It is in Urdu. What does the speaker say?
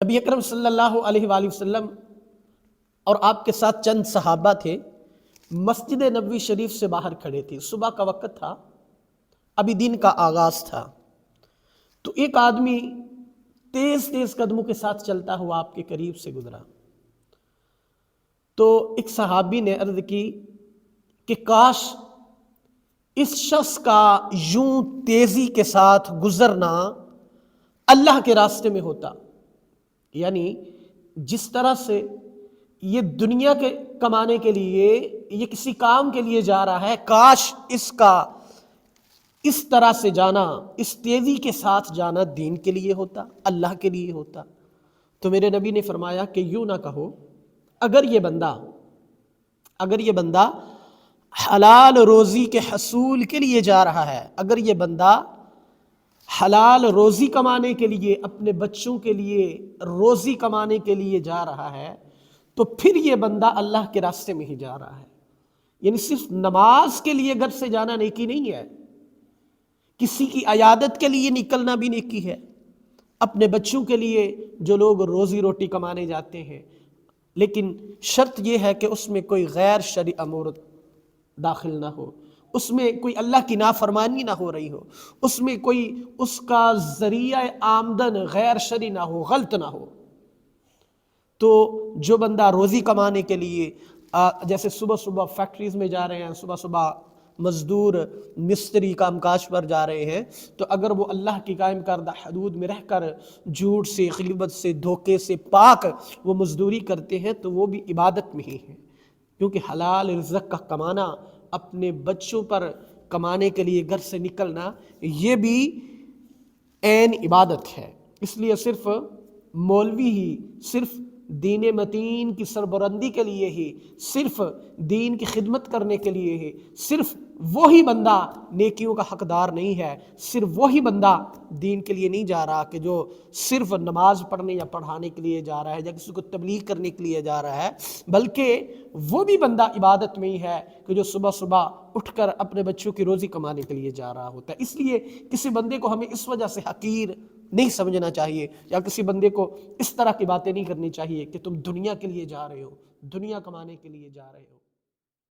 نبی اکرم صلی اللہ علیہ وآلہ وسلم اور آپ کے ساتھ چند صحابہ تھے، مسجد نبوی شریف سے باہر کھڑے تھے۔ صبح کا وقت تھا، ابھی دن کا آغاز تھا، تو ایک آدمی تیز تیز قدموں کے ساتھ چلتا ہوا آپ کے قریب سے گزرا۔ تو ایک صحابی نے عرض کی کہ کاش اس شخص کا یوں تیزی کے ساتھ گزرنا اللہ کے راستے میں ہوتا، یعنی جس طرح سے یہ دنیا کے کمانے کے لیے، یہ کسی کام کے لیے جا رہا ہے، کاش اس کا اس طرح سے جانا، اس تیزی کے ساتھ جانا دین کے لیے ہوتا، اللہ کے لیے ہوتا۔ تو میرے نبی نے فرمایا کہ یوں نہ کہو، اگر یہ بندہ حلال روزی کے حصول کے لیے جا رہا ہے، اگر یہ بندہ حلال روزی کمانے کے لیے، اپنے بچوں کے لیے روزی کمانے کے لیے جا رہا ہے، تو پھر یہ بندہ اللہ کے راستے میں ہی جا رہا ہے۔ یعنی صرف نماز کے لیے گھر سے جانا نیکی نہیں ہے، کسی کی عیادت کے لیے نکلنا بھی نیکی ہے، اپنے بچوں کے لیے جو لوگ روزی روٹی کمانے جاتے ہیں، لیکن شرط یہ ہے کہ اس میں کوئی غیر شرعی امور داخل نہ ہو، اس میں کوئی اللہ کی نافرمانی نہ ہو رہی ہو، اس میں کوئی اس کا ذریعہ آمدن غیر شرعی نہ ہو، غلط نہ ہو۔ تو جو بندہ روزی کمانے کے لیے جیسے صبح صبح فیکٹریز میں جا رہے ہیں، صبح صبح مزدور مستری کام کاج پر جا رہے ہیں، تو اگر وہ اللہ کی قائم کردہ حدود میں رہ کر جھوٹ سے، غیبت سے، دھوکے سے پاک وہ مزدوری کرتے ہیں، تو وہ بھی عبادت میں ہی ہے، کیونکہ حلال رزق کا کمانا، اپنے بچوں پر کمانے کے لیے گھر سے نکلنا، یہ بھی عین عبادت ہے۔ اس لیے صرف مولوی ہی، صرف دین متین کی سربلندی کے لیے ہی، صرف دین کی خدمت کرنے کے لیے ہی، صرف وہی بندہ نیکیوں کا حقدار نہیں ہے، صرف وہی بندہ دین کے لیے نہیں جا رہا کہ جو صرف نماز پڑھنے یا پڑھانے کے لیے جا رہا ہے، یا کسی کو تبلیغ کرنے کے لیے جا رہا ہے، بلکہ وہ بھی بندہ عبادت میں ہی ہے کہ جو صبح صبح اٹھ کر اپنے بچوں کی روزی کمانے کے لیے جا رہا ہوتا ہے۔ اس لیے کسی بندے کو ہمیں اس وجہ سے حقیر نہیں سمجھنا چاہیے، یا کسی بندے کو اس طرح کی باتیں نہیں کرنی چاہیے کہ تم دنیا کے لیے جا رہے ہو، دنیا کمانے کے لیے جا رہے ہو۔